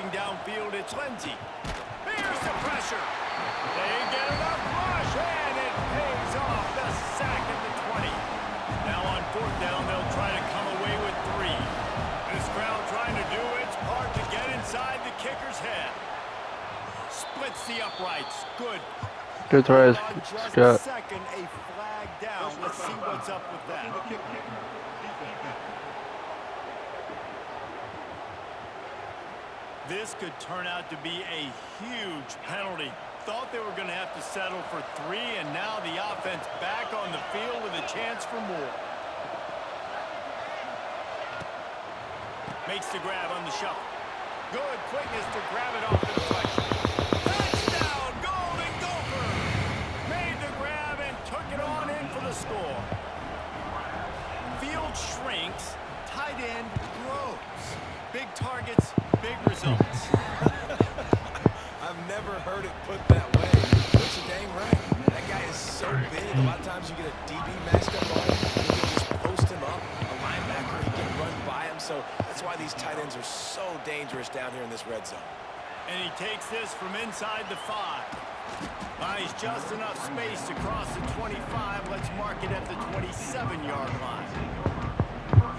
Looking downfield, it's Lindsey. Here's the pressure. They get enough rush, and it pays off the sack at the 20. Now on fourth down, they'll try to come away with 3. This crowd trying to do its part to get inside the kicker's head. Splits the uprights. Good. Good try, Scott. Second, a flag down. Let's see what's up with that. This could turn out to be a huge penalty. Thought they were going to have to settle for 3, and now the offense back on the field with a chance for more. Makes the grab on the shuffle. Good quickness to grab it off the deflection. Touchdown, Golden Gopher! Made the grab and took it on in for the score. Field shrinks, tight end grows. Big targets, big results. I've never heard it put that way. But you're dang right. That guy is so big. A lot of times you get a DB matched up on him. You can just post him up. A linebacker, he can run by him. So that's why these tight ends are so dangerous down here in this red zone. And he takes this from inside the 5. Buys just enough space to cross the 25. Let's mark it at the 27-yard line.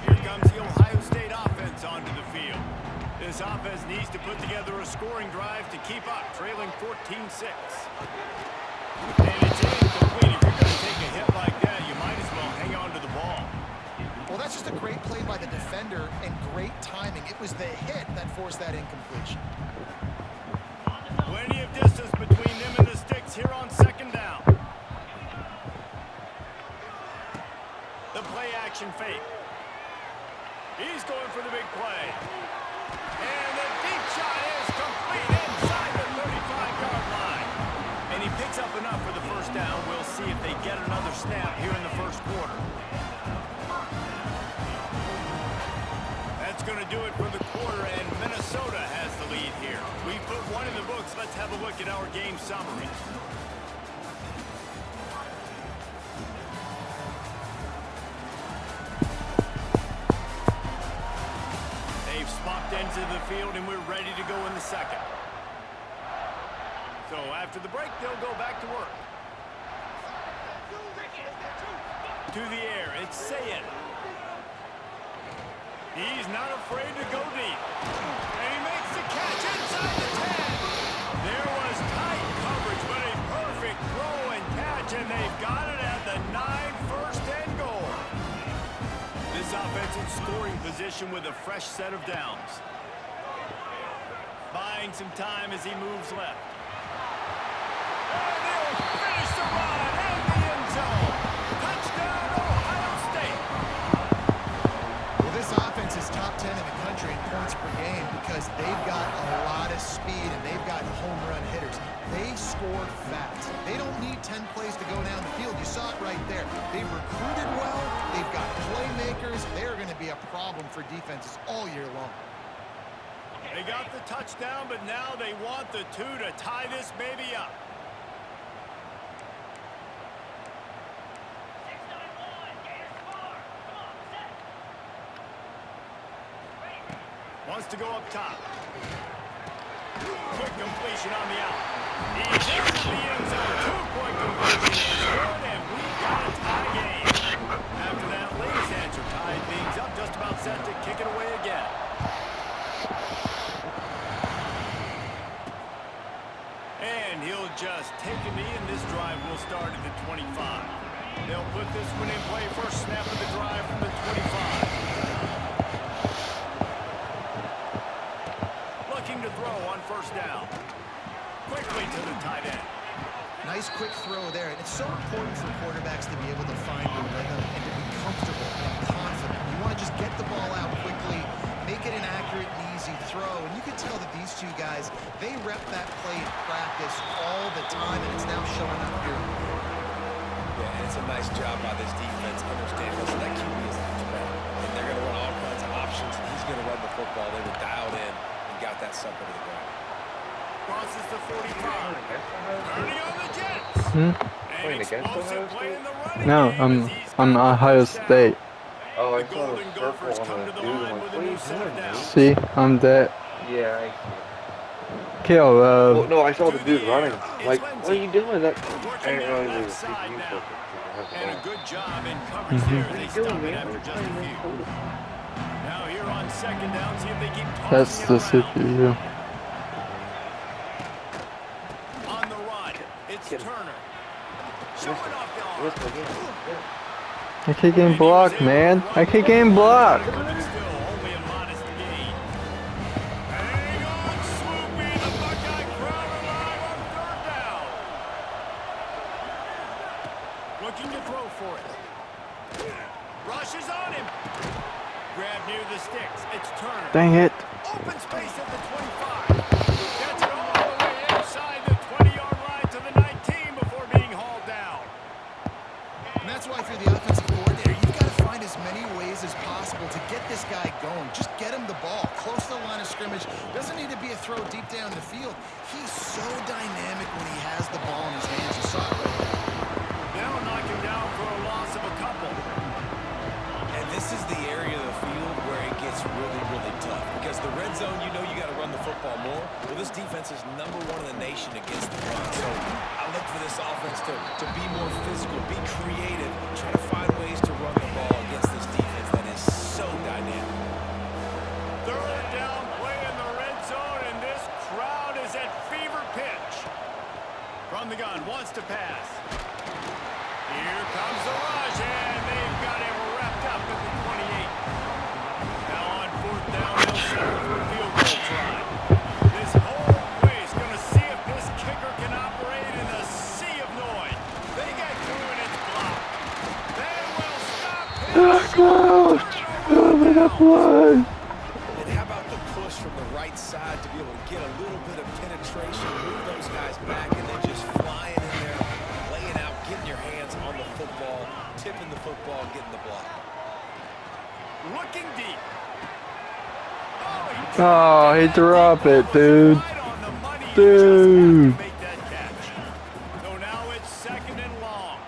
Here comes the Ohio State offense onto the field. This offense needs to put together a scoring drive to keep up, trailing 14-6. And it's incomplete. If you're going to take a hit like that, you might as well hang on to the ball. Well, that's just a great play by the defender and great timing. It was the hit that forced that incompletion. Plenty of distance between them and the sticks here on second down. The play action fake. He's going for the big play. And the deep shot is complete inside the 35-yard line. And he picks up enough for the first down. We'll see if they get another snap here in the first quarter. That's going to do it for the quarter, and Minnesota has the lead here. We put one in the books. Let's have a look at our game summary. Swapped into the field, and we're ready to go in the second. So after the break, they'll go back to work. To the air, it's Sayed. He's not afraid to go deep. And he makes the catch inside the 10. There was tight coverage, but a perfect throw and catch, and they've got it at the 9, first and goal. This offense in scoring position with a fresh set of downs. Buying some time as he moves left. And he'll finish the run in the end zone. Touchdown, Ohio State. Well, this offense is top 10 in the country in points per game because they've got a lot of speed and they've got home run hitters. They score fast. They don't need 10 plays to go down the field. You saw it right there. They've recruited well. They've got playmakers. They're going to be a problem for defenses all year long. They got the touchdown, but now they want the 2 to tie this baby up. Wants to go up top. Quick completion on the out. He's into the end zone. 2-point conversion is good, and we got a tie game. After that latest answer tied things up, just about set to kick it away again. And he'll just take a knee, and this drive will start at the 25. They'll put this one in play. First snap of the drive from the 25. Looking to throw on first down. Quickly to the tight end. Nice quick throw there. And it's so important for quarterbacks to be able to find a rhythm and to be comfortable and confident. You want to just get the ball out quickly, make it an accurate and easy throw. And you can tell that these two guys, they rep that play in practice all the time, and it's now showing up here. Yeah, and it's a nice job by this defense understanding that QB is a threat. And they're going to run all kinds of options. He's going to run the football. They were dialed in and got that sucker to the ground. Crosses the 45. Turning on the Jets. Playing against Ohio State? No, I'm on Ohio State. Oh, I The saw the Golden purple Gophers on come the to the dude. line I'm with like, a new what set of are you doing, downs. dude? See, I'm dead. Yeah, I see. kill. Well, no, I saw the dude running. Like, It's what are you doing? That I Working didn't that realize it was left a side CPU now. focus because I have the And a ball. good job in coverage Mhm. there. What are They you stop doing, it man? after We're just a playing few. Minnesota. Now here on second down, see if they keep tossing That's it the around. CPU. On the run, it's Get him. Turner. Showing off the arm. Listen again. Yeah. I keep getting And he was blocked, able to man. run I keep the getting line blocked. vertical, but still only a modest gain. Hang on, Swoopy. The Buckeye crowd alive on third down. Looking to throw for it. Rushes on him. Grab near the sticks. It's Turner. Dang it. Open space at the 25. Gets it all the way inside the 20-yard line to the 19 before being hauled down. And that's why if you're the offensive coordinator, you've got to find as many ways as possible to get this guy going. Just get him the ball close to the line of scrimmage. Doesn't need to be a throw deep down the field. He's so dynamic when he has the ball in his hands. You saw it right there. Now knock him down for a loss of a couple. And this is the area of the field where it gets really, really tough. Because the red zone, you know you got to run the football more. Well, this defense is #1 in the nation against the run. So I look for this offense to be more physical, be creative, try to find ways to run the ball against this defense that is so dynamic. Third down play in the red zone, and this crowd is at fever pitch. From the gun, wants to pass. Here comes the rush, and they've got him wrapped up at the 28. Now on fourth down, they'll settle for a field goal try. This whole place going to see if this kicker can operate in a sea of noise. They get through, and it's blocked. They will stop him. Blood. And how about the push from the right side to be able to get a little bit of penetration, move those guys back, and then just flying in there, laying out, getting your hands on the football, tipping the football, getting the block. Looking deep. Oh, he dropped it, dude. Right on the money. You Dude. just have to make that catch. So now it's second and long.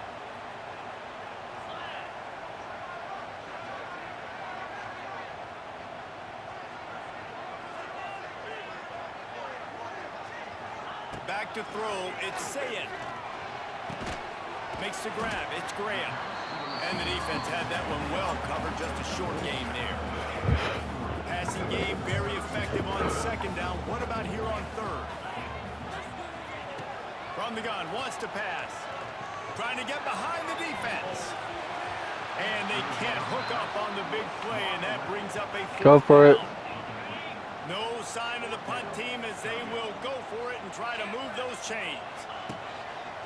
Back to throw, it's Sayin. Makes the grab, it's Graham. And the defense had that one well covered, just a short game there. Passing game very effective on second down. What about here on third? From the gun, wants to pass. Trying to get behind the defense. And they can't hook up on the big play, and that brings up a fourth Go for it. down. No sign of the punt team as they will go for it and try to move those chains.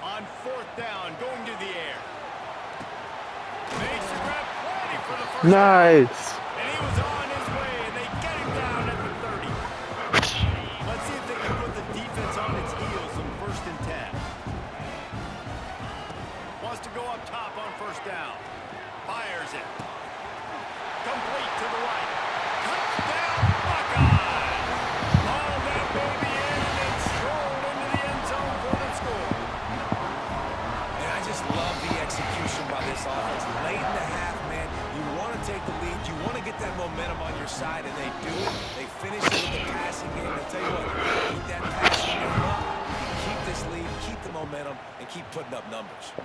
On fourth down, going to the air. Makes the grab plenty for the first down. Nice. And he was on his way, and they get him down at the 30. Let's see if they can put the defense on its heels on 1st and 10. Wants to go up top on first down. Fires it. Complete to the right. Touchdown, Buckeye! Hauled that baby in and then strolled into the end zone for the score. And I just love the execution by this offense. Late in the half, man, you want to take the lead. You want to get that momentum on your side, and they do it. They finish it with the passing game. I'll tell you what, keep that passing game up, keep this lead, keep the momentum, and keep putting up numbers.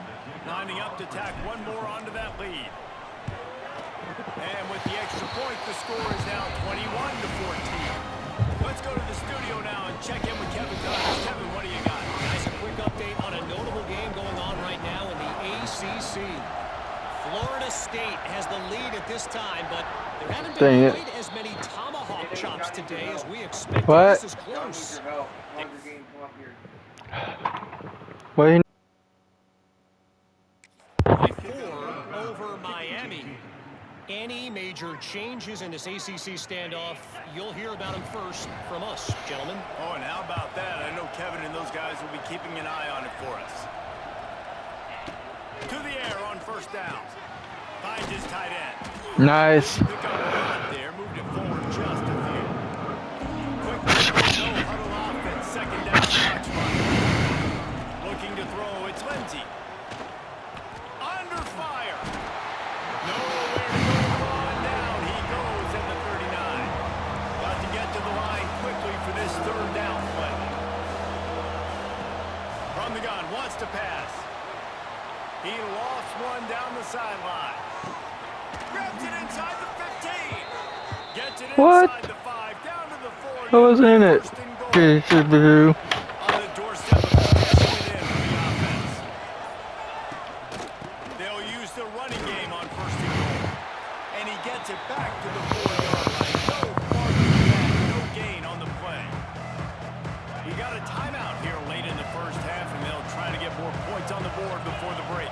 Lining up to tack one more onto that lead. And with the extra point, the score is now 21-14. Let's go to the studio now and check in with Kevin Connors. Kevin, what do you got? Guys, a quick update on a notable game going on right now in the ACC. Florida State has the lead at this time, but there haven't Dang been it. quite as many tomahawk chops today as we expected. What? This is close. What do you 4 over Miami. Any major changes in this ACC standoff, you'll hear about them first from us, gentlemen. Oh, and how about that? I know Kevin and those guys will be keeping an eye on it for us. To the air on first down. Finds his tight end. Nice. Pick up a lot there. Moved it forward just a few. Quick, no huddle offense. Second down, watch run. Looking to throw. It's Lindsey. Under fire. Nowhere to go on down. He goes at the 39. Got to get to the line quickly for this third down play. wants to pass. He lofts one down the sideline. Grabs it inside the 15. Gets it What? inside the 5, down to the 4. I was in it. First and goal. Boo. On the doorstep of cashing it in for the offense. They'll use the running game on first and goal. And he gets it back to the 4-yard line. No farther than that. No gain on the play. We got a timeout here late in the first half, and they'll try to get more points on the board before the break.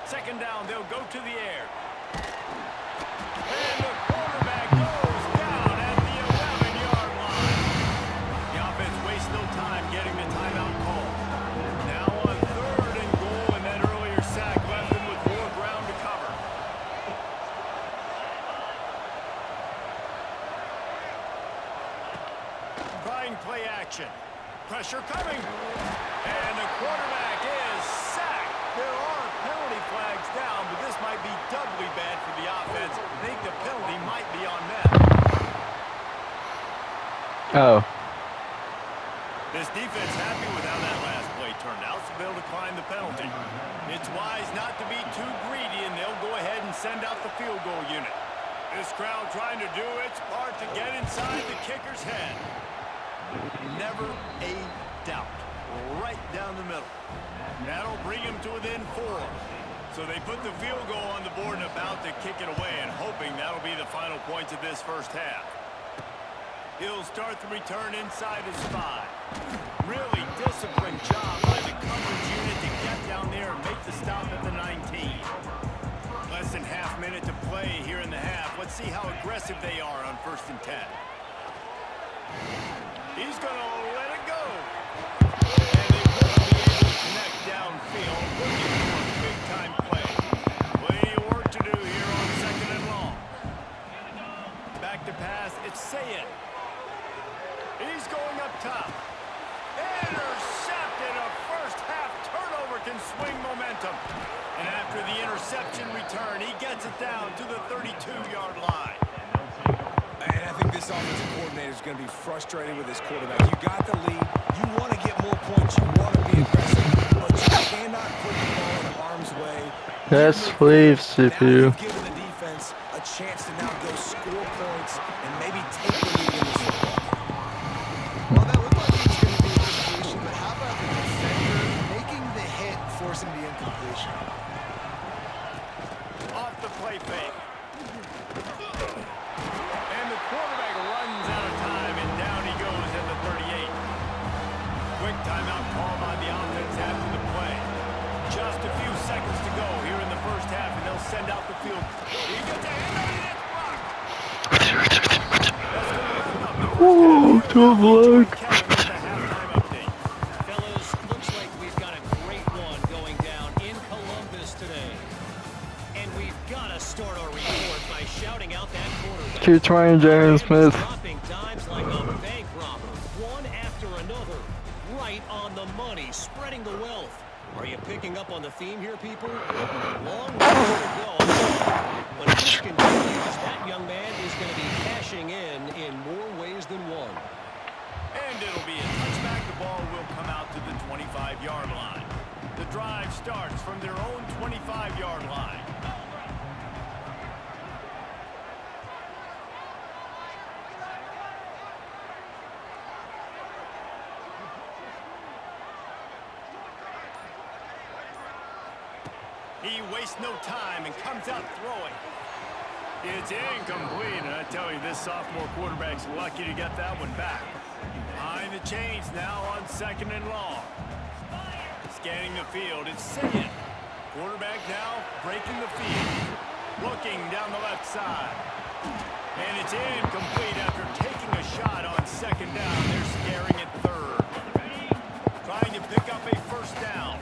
Second down, they'll go to the air. And the quarterback goes down at the 11-yard line. The offense wastes no time getting the timeout call. Now on third and goal, and that earlier sack left them with more ground to cover. Trying play action. Pressure coming. And the quarterback is sacked. There are penalty flags down, but this might be doubly bad for the offense. I think the penalty might be on them. Oh. This defense happy with how that last play turned out, so they'll decline the penalty. It's wise not to be too greedy, and they'll go ahead and send out the field goal unit. This crowd trying to do its part to get inside the kicker's head. Never a doubt. Right down the middle. That'll bring him to within 4. So they put the field goal on the board and about to kick it away, and hoping that'll be the final points of this first half. He'll start the return inside his 5. Really disciplined job by the coverage unit to get down there and make the stop at the 19. Less than half minute to play here in the half. Let's see how aggressive they are on 1st and 10. He's going to let it go. And they won't be able to connect downfield. Looking for a big-time play. Plenty of work to do here on 2nd and long. Back to pass. It's Sayin. He's going up top. Intercepted. A first-half turnover can swing momentum. And after the interception return, he gets it down to the 32-yard line. And I think this offensive coordinator is going to be frustrated with his quarterback. You got the lead. You want to get more points. You want to be aggressive. But you cannot put the ball in harm's way. Yes, please, Now CPU. you've given the defense a chance to now go score points and maybe take the lead in this football. Well, that looked like it was going to be a completion, but how about the defender making the hit, forcing the incompletion? Off the play fake. And the quarterback runs out of time, and down he goes at the 38. Quick timeout call by the offense after the play. Just a few seconds to go here in the first half, and they'll send out the field. He gets a hand on it, it's blocked. That's going to wrap up the first Whoa, half. to block. Kevin with the halftime update. Fellas, looks like we've got a great one going down in Columbus today. And we've got to start our report by shouting out that quarterback. Keep trying, Jaron Smith. Dropping dimes like a bank robber, one after another, right on the money, spreading the wealth. Are you picking up on the theme here, people? Long ways to go. But if this continues, that young man is going to be cashing in more ways than one. And it'll be a touchback. The ball will come out to the 25-yard line. The drive starts from their own 25-yard line. He wastes no time and comes out throwing. It's incomplete, and I tell you, this sophomore quarterback's lucky to get that one back. Behind the chains now on 2nd and long. Scanning the field, it's Sayin. Quarterback now breaking the field. Looking down the left side. And it's incomplete after taking a shot on 2nd down. They're scaring at 3rd. Trying to pick up a first down.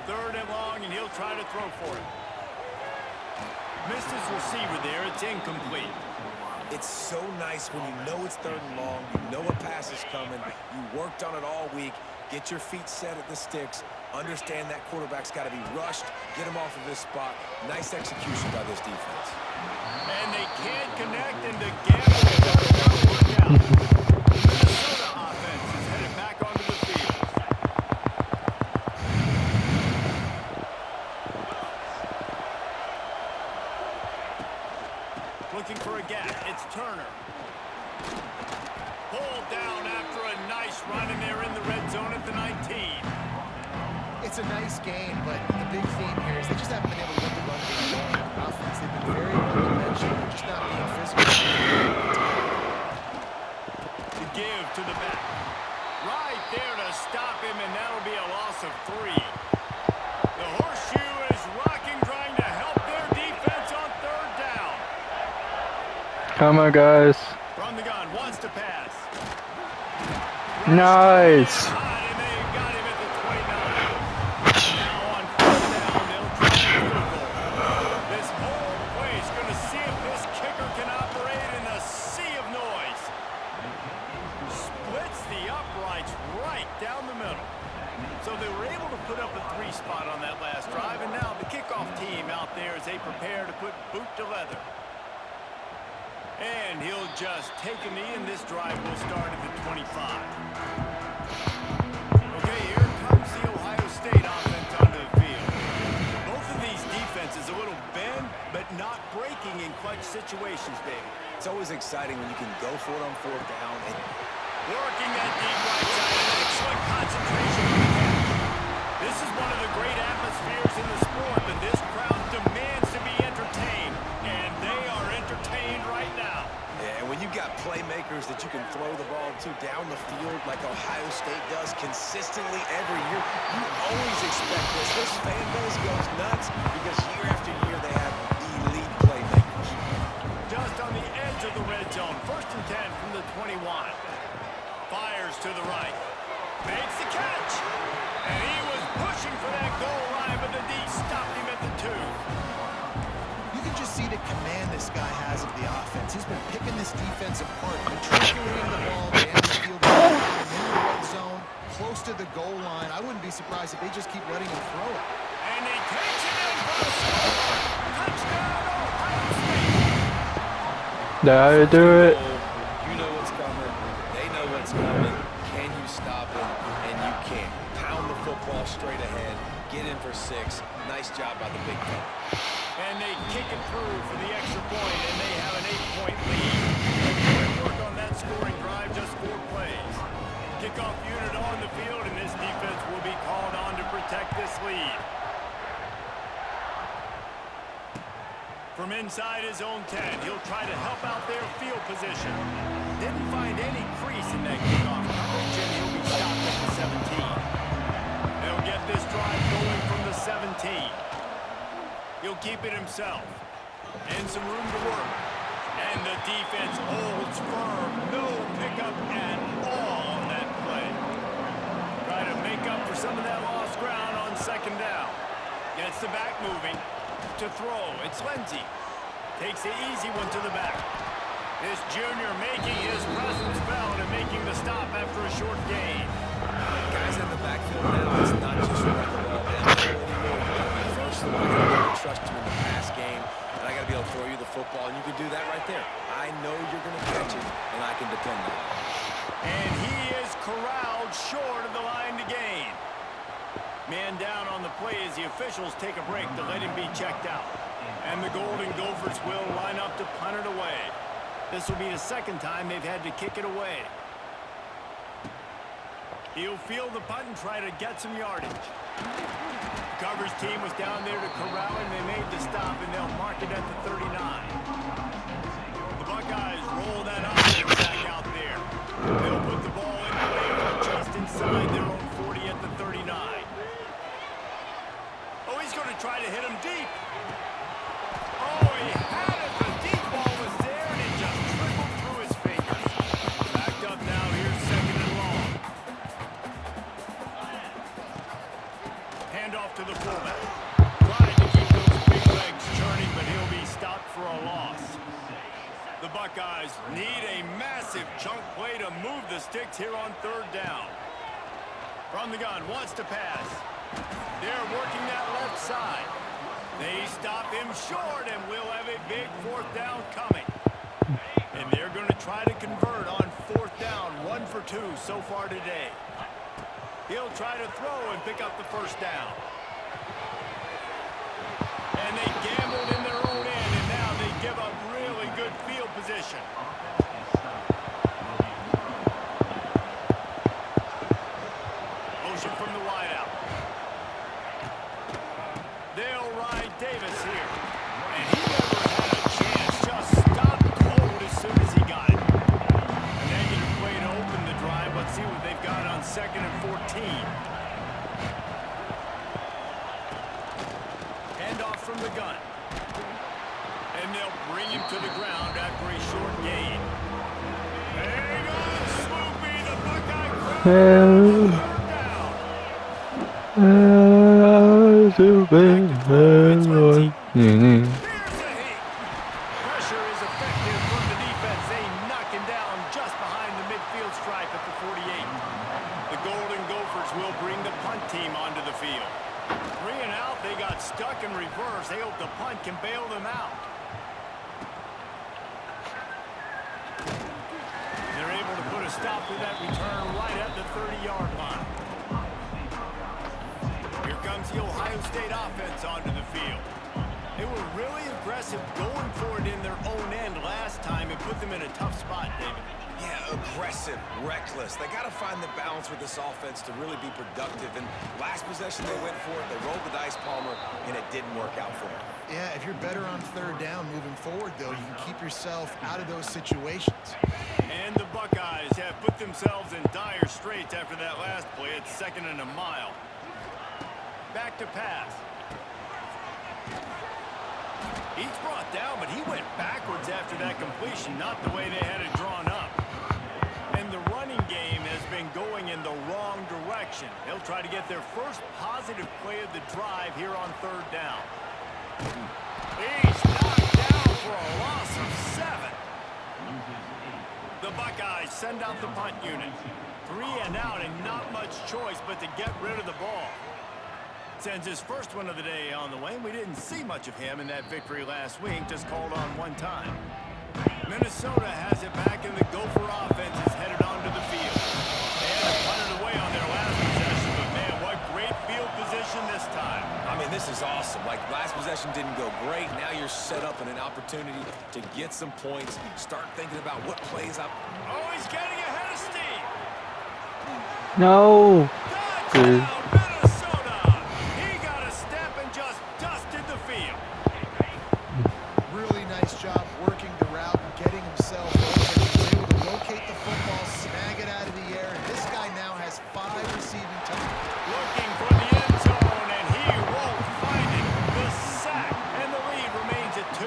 3rd and long, and he'll try to throw for it. Missed his receiver there. It's incomplete. It's so nice when you know it's 3rd and long, you know a pass is coming, you worked on it all week, get your feet set at the sticks, understand that quarterback's got to be rushed, get him off of this spot. Nice execution by this defense. And they can't connect, and the gamble does not work out. gap. It's Turner. Pulled down after a nice run, and they're in the red zone at the 19. It's a nice game, but the big theme here is they just haven't been able to get the run game going on offense. They've been very one-dimensional. They're just not being physical. To give to the back. Right there to stop him, and that'll be a loss of 3. The horseshoe is rocking, trying to help their defense on third down. Come on, guys. From the gun, wants to pass. Nice. High, and they've got him at the 29. Now on fourth down, they'll try a field goal. This whole place going to see if this kicker can operate in a sea of noise. Splits the uprights right down the middle. So they were able to put up a 3 spot on that last drive, and now the kickoff team out there as they prepare to put boot to leather. And he'll just take a knee, and this drive will start at the 25. Okay, here comes the Ohio State offense onto the field. Both of these defenses a little bend, but not breaking in clutch situations, baby. It's always exciting when you can go for it on fourth down. And Working that deep right side, an excellent concentration on the catch. This is one of the great atmospheres in the sport, but this crowd demands to be entertained, and they are entertained right now. yeah, and when you've got playmakers that you can throw the ball to down the field like Ohio State does consistently every year, you always expect this. This fan base goes nuts because year after year they have elite playmakers. Just on the edge of the red zone. 1st and 10 from the 21. Fires to the right. Makes the catch. And he was pushing for that goal line, but the D stopped him at the 2. You can just see the command this guy has of the offense. He's been picking this defense apart, matriculating the ball down the field, in the red zone, close to the goal line. I wouldn't be surprised if they just keep letting him throw it. And he takes it in for a score. Touchdown, Ohio State. That'll do it. You know what's coming. They know what's coming. Can you stop it? And you can't. Pound the football straight ahead. Get in for 6. Nice job by the big man. And they kick it through for the extra point, and they have an 8-point lead. Great work on that scoring drive, just 4 plays. Kickoff unit on the field, and this defense will be called on to protect this lead. From inside his own 10, he'll try to help out their field position. Didn't find any crease in that kickoff coverage, and he'll be stopped at the 17. They'll get this drive going from the 17. He'll keep it himself. And some room to work. And the defense holds firm. No pickup at all on that play. Try to make up for some of that lost ground on 2nd down. Gets the back moving. To throw, it's Lindsey. Takes the easy one to the back. This junior making his presence felt and making the stop after a short gain. Guys in the backfield now, it's not just running the ball downfield anymore. First of all, I gotta trust you in the pass game, and I got to be able to throw you the football, and you can do that right there. I know you're going to catch it, and I can depend on it. And he is corralled short of the line to gain. Man down on the play as the officials take a break to let him be checked out. And the Golden Gophers will line up to punt it away. This will be the 2nd time they've had to kick it away. He'll field the punt and try to get some yardage. Coverage team was down there to corral him. They made the stop, and they'll mark it at the 39. The Buckeyes roll that offense back out there. They'll put the ball in play just inside their own 40 at the 39. Oh, he's going to try to hit him deep. Oh, he had it. The deep ball was there, and it just trickled through his fingers. Backed up now. Here's 2nd and long. Hand off to the fullback. Trying to keep those big legs churning, but he'll be stopped for a loss. The Buckeyes need a massive chunk play to move the sticks here on 3rd down. From the gun, wants to pass. They're working that left side. They stop him short, and we'll have a big 4th down coming. And they're going to try to convert on 4th down. 1 for 2 so far today. He'll try to throw and pick up the 1st down. And they gambled in their own end, and now they give up really good field position. position. Motion from the wideout. They'll ride Davis here. And he never had a chance. Just stopped cold as soon as he got it. A negative play to open the drive. Let's see what they've got on 2nd and 14. Handoff from the gun. And they'll bring him to the ground after a short gain. Hang on, Swoopy, the Buckeye crowd. Third down. Here's a hit. Pressure is effective from the defense. They knock him down just behind the midfield stripe at the 48. The Golden Gophers will bring the punt team onto the field. 3 and out, they got stuck in reverse. They hope the punt can bail them out. They're able to put a stop to that return right at the 30-yard line. Here comes the Ohio State offense onto the field. They were really aggressive going for it in their own end last time and put them in a tough spot, David. Yeah, aggressive, reckless. They got to find the balance with this offense to really be productive. And last possession they went for it, they rolled the dice, Palmer, and it didn't work out for them. Yeah, if you're better on 3rd down moving forward, though, you can keep yourself out of those situations. And the Buckeyes have put themselves in dire straits after that last play. It's 2nd and a mile. Back to pass. He's brought down, but he went backwards after that completion, not the way they had it drawn up. And the running game has been going in the wrong direction. They'll try to get their first positive play of the drive here on 3rd down. He's knocked down for a loss of 7. The Buckeyes send out the punt unit. 3 and out and not much choice but to get rid of the ball. Sends his first one of the day on the way. We didn't see much of him in that victory last week, just called on 1 time. Minnesota has it back, and the Gopher offense is headed onto the field. They had to punt it away on their last possession, but man, what great field position this time. I mean, this is awesome. Like, last possession didn't go great. Now you're set up in an opportunity to get some points, start thinking about what plays out. Oh, he's getting ahead of steam. No. Touchdown, Minnesota. He got a step and just dusted the field. Really nice job working the route and getting himself open. He was able to locate the football, snag it out of the air, and this guy now has 5 receiving touchdowns. Looking For the end zone, and he won't find it. The sack, and the lead remains at 2.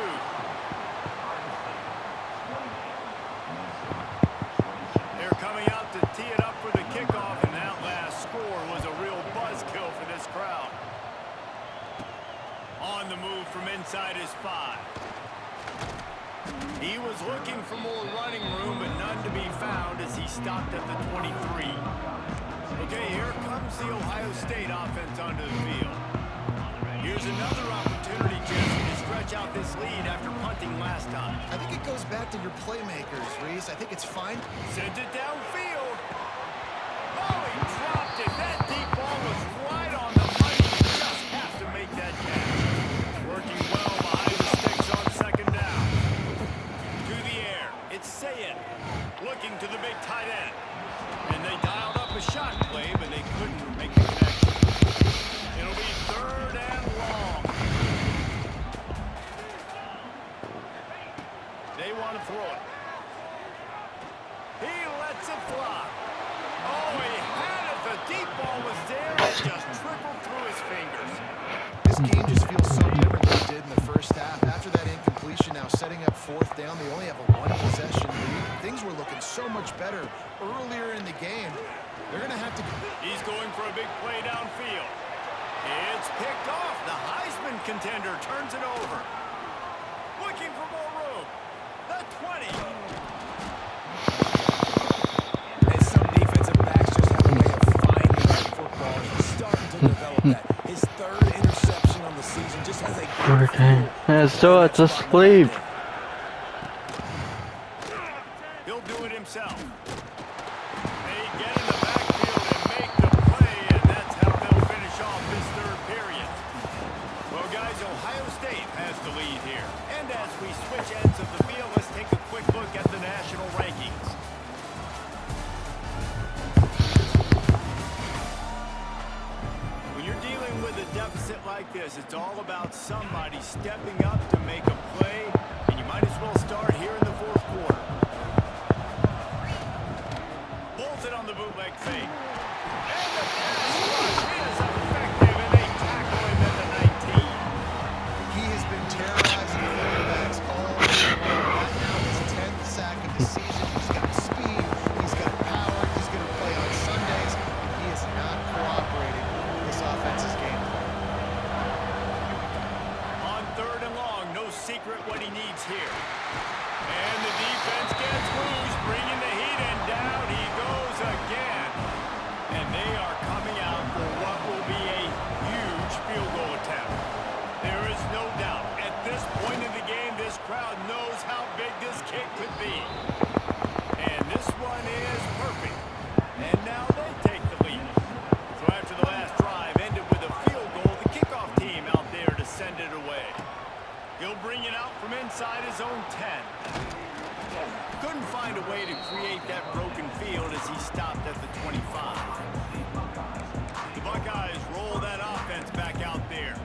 They're coming out to tee it up for the kickoff, and that last score was a real buzzkill for this crowd. On the move from inside his 5. He was looking for more running room, but none to be found as he stopped at the 23. Okay, here comes the Ohio State offense onto the field. Here's another opportunity, Jesse, to stretch out this lead after punting last time. I think it goes back to your playmakers, Reese. I think it's fine. Sends it downfield. Oh, he dropped it. That deep ball was right on the money. You just have to make that catch. Working well behind the sticks on 2nd down. To the air. It's Sayin. Looking to the big tight end. And they dialed up a shot play, but they couldn't make the connection. It'll be 3rd and long. They want to throw it. He lets it fly. Oh, he had it. The deep ball was there. It just trickled through his fingers. This game just feels so different than it did in the first half. After that incompletion, now setting up 4th down, they only have a 1-possession lead. Things were looking so much better earlier in the game. They're going to have to... He's going for a big play downfield. It's picked off. The Heisman contender turns it over. Looking for more room. The 20. And some defensive backs just have a way of finding that football. He's starting to develop that. His 3rd interception on the season just has a good Okay. And so it's asleep. He'll do it himself. They get in the backfield and make the play, and that's how they'll finish off this 3rd period. Well, guys, Ohio State has the lead here. And as we switch ends of the field, let's take a quick look deficit like this, it's all about somebody stepping up to make a play, and you might as well start here in the fourth quarter. Pulls it on the bootleg fake. And the pass rush is effective, and they tackle him at the 19. He has been terrorizing quarterbacks all year long. Right now, his 10th sack of the season. He's got speed. He's got power. He's going to play on Sundays. He is not cooperating with this offense's game plan. On 3rd and long, no secret what he needs here. And the defense gets loose, bringing the heat, and down he goes again. And they are coming out for what will be a huge field goal attempt. There is no doubt, at this point in the game, this crowd knows how big this kick could be. And this one is perfect. And now they take the lead. So after the last drive ended with a field goal, the kickoff team out there to send it away. He'll bring it out from inside his own 10. Couldn't find a way to create that broken field as he stopped at the 25. The Buckeyes roll that offense back out there.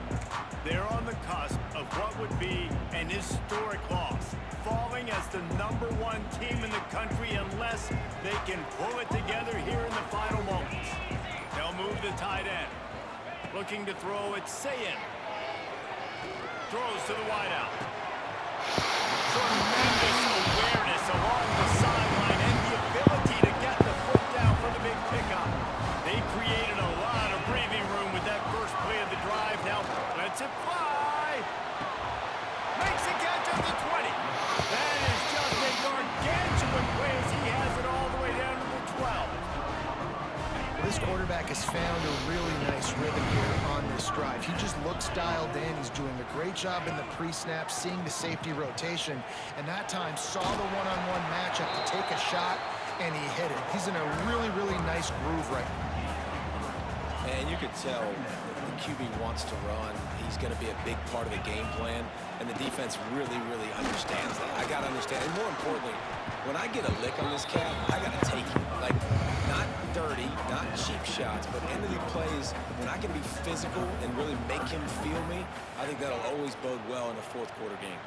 They're on the cusp of what would be an historic loss, falling as the #1 team in the country unless they can pull it together here in the final moments. They'll move the tight end. Looking to throw it, Sayin. Throws to the wideout. Tremendous awareness along the sideline and the ability to get the foot down for the big pickup. They created a lot of breathing room with that first play of the drive. Now lets it fly. Makes a catch at the 20. That is just a gargantuan play as he has it all the way down to the 12. This quarterback has found a really nice rhythm here on this drive. He just looks dialed in. He's doing a great job in the pre-snap, seeing the safety rotation, and that time saw the one-on-one matchup to take a shot, and he hit it. He's in a really, really nice groove right now. And you could tell the QB wants to run. He's going to be a big part of the game plan, and the defense really, really understands that. I got to understand, and more importantly, when I get a lick on this cat, I got to take it. Like, not dirty, not cheap shots, but end of the plays, when I can be physical and really make him feel me, I think that'll always bode well in a fourth quarter game.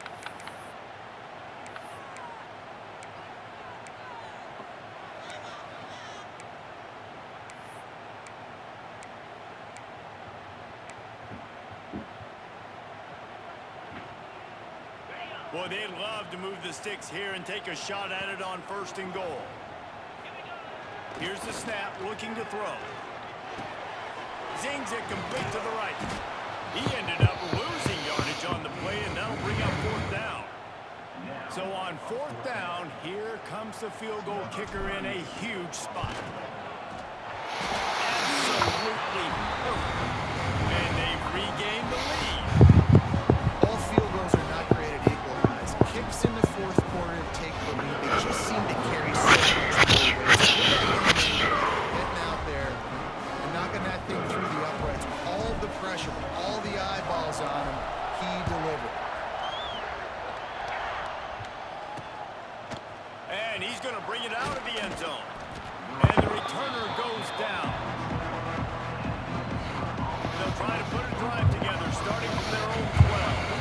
Boy, they'd love to move the sticks here and take a shot at it on 1st and goal. Here's the snap, looking to throw. Zings it complete to the right. He ended up losing yardage on the play, and that'll bring up 4th down. So on 4th down, here comes the field goal kicker in a huge spot. Absolutely perfect. And they've regained the lead. All field goals are not created equal, guys. Kicks in the fourth quarter to take the lead. They just seem to carry so much more weight. Getting out there and knocking that thing through the uprights. All the pressure, all the eyeballs on him, he delivered. And he's going to bring it out of the end zone. And the returner goes down. They'll try to put a drive together, starting from their own 12.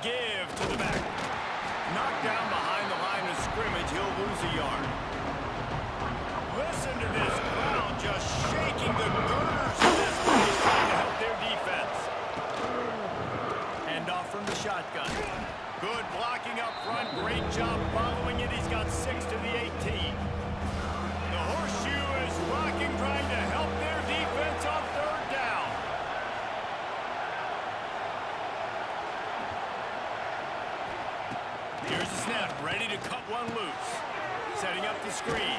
Give to the back. Knocked down behind the line of scrimmage. He'll lose a yard. Listen to this crowd just shaking the girders of this place, trying to help their defense. Hand off from the shotgun. Good blocking up front. Great job following it. He's got 6 to the 18. The horseshoe is rocking, trying to help their defense on 3rd down. Here's the snap, ready to cut one loose. Setting up the screen.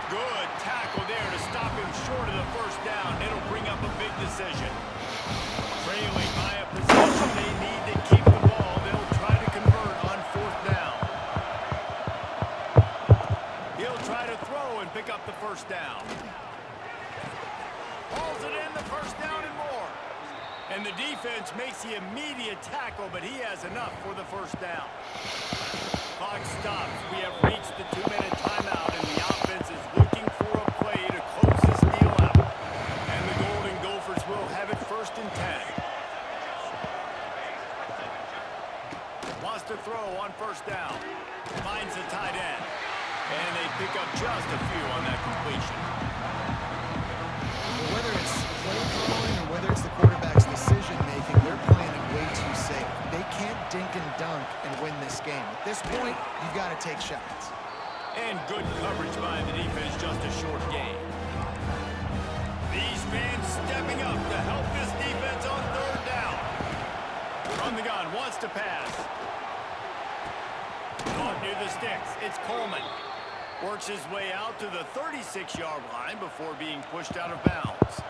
Good tackle there to stop him short of the 1st down. It'll bring up a big decision. Trailing by a possession, they need to keep the ball. They'll try to convert on 4th down. He'll try to throw and pick up the 1st down. Hauls it in, the 1st down and more. And the defense makes the immediate tackle, but he has enough for the 1st down. Clock stops. We have reached the 2-minute timeout, and the offense is looking for a play to got to take shots. And good coverage by the defense, just a short gain. These fans stepping up to help this defense on third down. From the gun, wants to pass. Caught near the sticks, it's Coleman. Works his way out to the 36-yard line before being pushed out of bounds.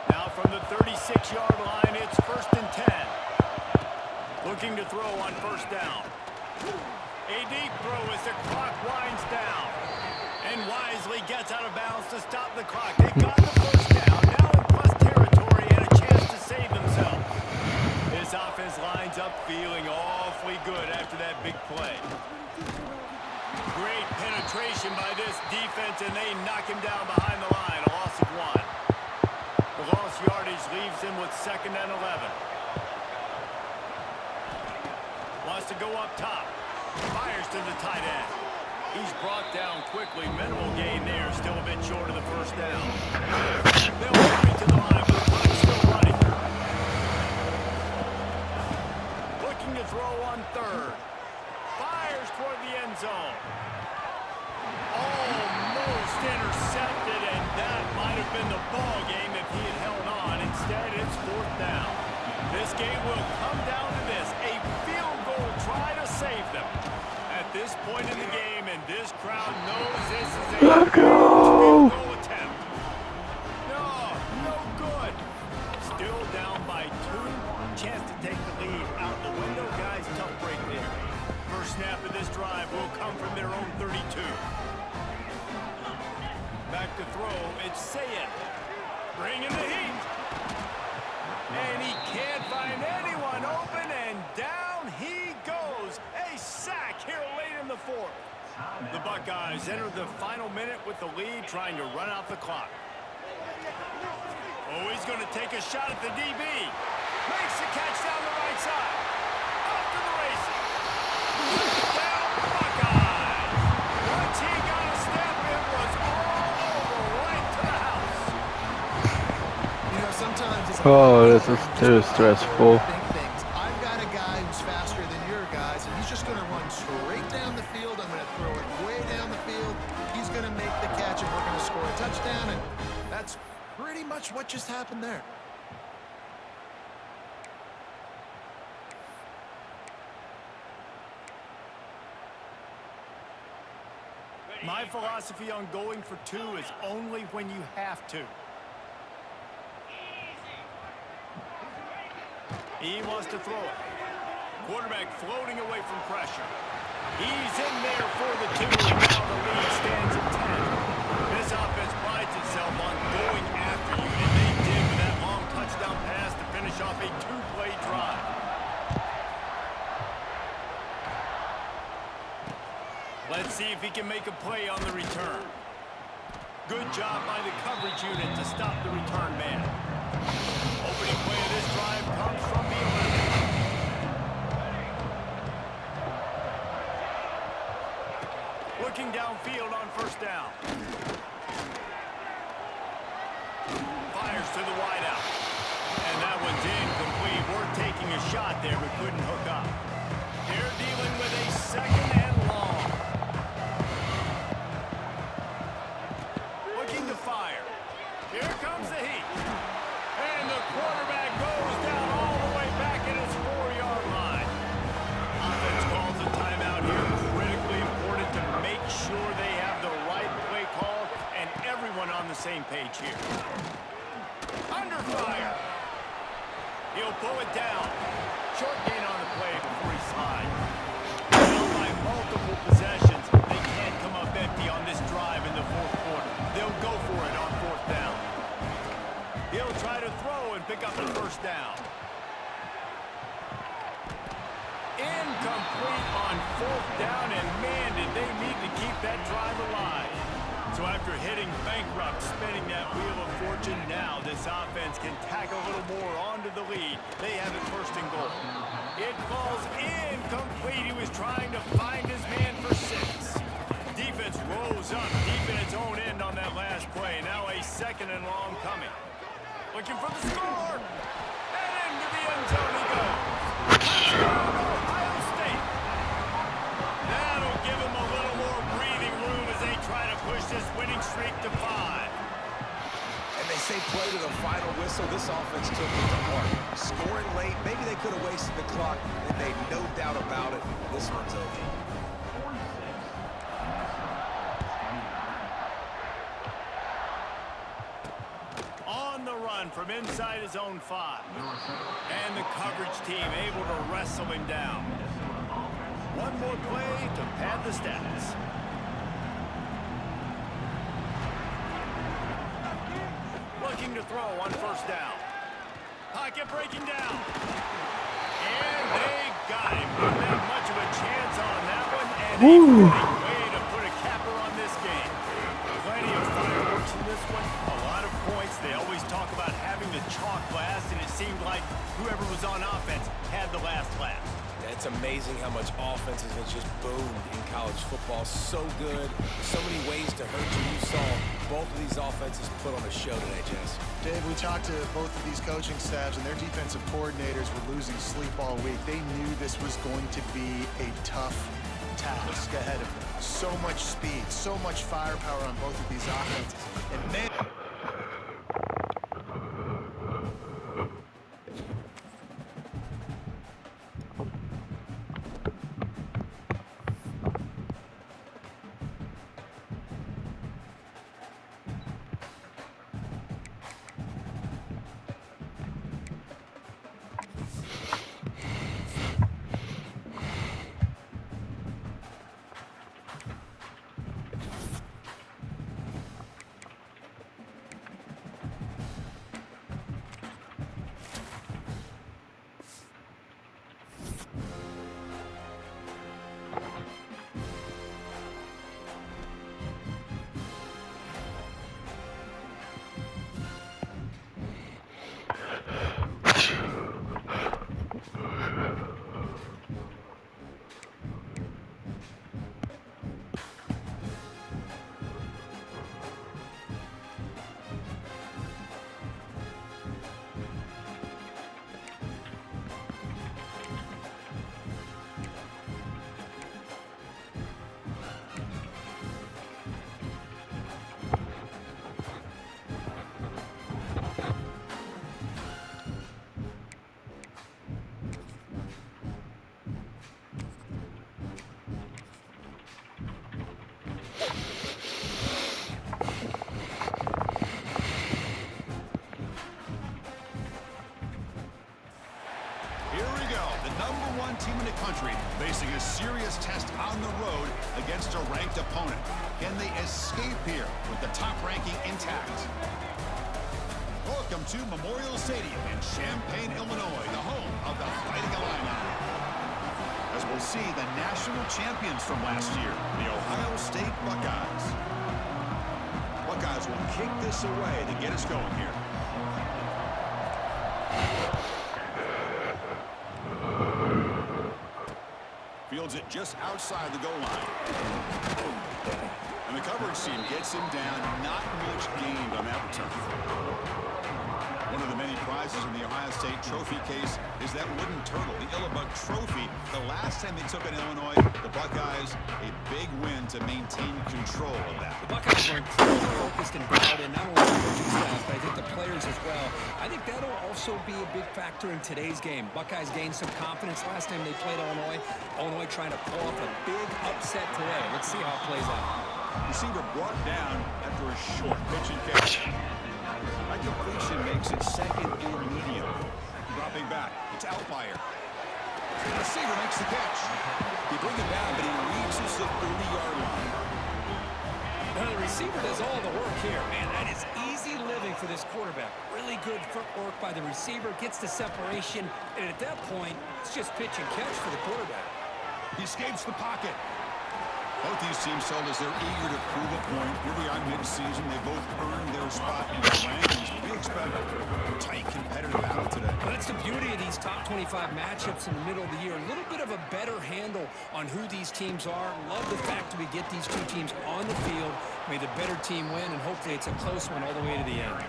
Now from the 36-yard line, it's 1st and 10. Looking to throw on first down. A deep throw as the clock winds down. And wisely gets out of bounds to stop the clock. They've got the first down. Now in plus territory and a chance to save themselves. This offense lines up feeling awfully good after that big play. Great penetration by this defense, and they knock him down behind the line. A loss of 1. The lost yardage leaves him with 2nd and 11. Wants to go up top. Fires to the tight end. He's brought down quickly. Minimal gain there. Still a bit short of the first down. They'll carry to the line, but the clock's still running. Looking to throw on 3rd. Fires toward the end zone. Almost intercepted, and that might have been the ball game if he had held on. Instead, it's 4th down. This game will come down to this. A field goal try to save them. At this point in the game, and this crowd knows this is a field goal attempt. No good. Still down by 2. Chance to take the lead out the window. Guys, tough break there. First snap of this drive will come from their own 32. Back to throw, it's Sayed. Bringing the heat. And he can't find anyone open, and down he goes. A sack here late in the 4th. The Buckeyes enter the final minute with the lead, trying to run out the clock. Oh, he's going to take a shot at the DB. Makes the catch down the right side. Off to the races. Down Buckeyes. Once he got a step, it was all over right to the house. You know, sometimes it's This is too stressful. big things. I've got a guy who's faster than your guys, and he's just going to run straight down the field. I'm going to throw it way down the field. He's going to make the catch, and we're going to score a touchdown, and that's pretty much what just happened there. My philosophy on going for 2 is only when you have to. He wants to throw it. Quarterback floating away from pressure. He's in there for the 2, and now the lead stands at 10. This offense prides itself on going after you, and they did with that long touchdown pass to finish off a 2-play drive. Let's see if he can make a play on the return. Good job by the coverage unit to stop the return man. Opening play of this drive comes from the 11. Looking downfield on first down. Fires to the wideout. And that one's incomplete. We're taking a shot there, but couldn't hook up. They're dealing with a 2nd and long. Looking to fire. Here comes the heat. And the quarterback goes down all the way back at his 4-yard line. Offense calls a timeout here. Critically important to make sure they have the right play call and everyone on the same page here. Under fire. He'll pull it down. Short gain on the play before he slides. Down by multiple possessions. They can't come up empty on this drive in the 4th quarter. They'll go for it on 4th down. He'll try to throw and pick up the first down. Incomplete on 4th down, and man, did they need to keep that drive alive. So after hitting bankrupt, spinning that wheel of fortune, now this offense can tack a little more onto the lead. They have it 1st and goal. It falls incomplete. He was trying to find his man for 6. Defense rolls up deep in its own end on that last play. Now a 2nd and long coming. Looking for the score. And into the end zone he goes. Touchdown, Ohio State. That streak to 5. And they say play to the final whistle. This offense took it to heart. Scoring late, maybe they could have wasted the clock. They made no doubt about it. This one's over. On the run from inside his own 5. And the coverage team able to wrestle him down. One more play to pad the stats. Looking to throw on first down. Pocket breaking down. And they got him. Didn't have much of a chance on that one. And a great way to put a capper on this game. Plenty of fireworks in this one. A lot of points. They always talk about having the chalk last, and it seemed like whoever was on offense had the last laugh. It's amazing how much offenses have just boomed in college football. So good. So many ways to hurt you. You saw both of these offenses put on a show today, Jess. Dave, we talked to both of these coaching staffs, and their defensive coordinators were losing sleep all week. They knew this was going to be a tough task ahead of them. So much speed, so much firepower on both of these offenses. And man, team in the country facing a serious test on the road against a ranked opponent. Can they escape here with the top ranking intact? Welcome to Memorial Stadium in Champaign, Illinois, the home of the Fighting Illini. As we'll see the national champions from last year, the Ohio State Buckeyes. Buckeyes will kick this away to get us going here. Fields it just outside the goal line. And the coverage team gets him down. Not much gained on that return. One of the many prizes in the Ohio State trophy case is that wooden turtle, the Illibug Trophy. The last time they took it in Illinois, the Buckeyes, a big win to maintain control of that. The Buckeyes are incredibly focused and dialed in, not only the coaching staff, but I think the players as well. I think that'll also be a big factor in today's game. Buckeyes gained some confidence last time they played Illinois. Illinois trying to pull off a big upset today. Let's see how it plays out. Receiver brought down after a short pitch and catch. That completion makes it second and medium. Dropping back, it's Outlier. The receiver makes the catch. He brings it down, but he reaches the 30-yard line. Now the receiver does all the work here. Man, that is easy living for this quarterback. Really good footwork by the receiver, gets the separation, and at that point, it's just pitch and catch for the quarterback. He escapes the pocket. Both these teams told us they're eager to prove a point. Here we are mid-season. They both earned their spot in the rankings. We expect a tight, competitive battle today. Well, that's the beauty of these top 25 matchups in the middle of the year. A little bit of a better handle on who these teams are. Love the fact that we get these two teams on the field. May the better team win, and hopefully it's a close one all the way to the end.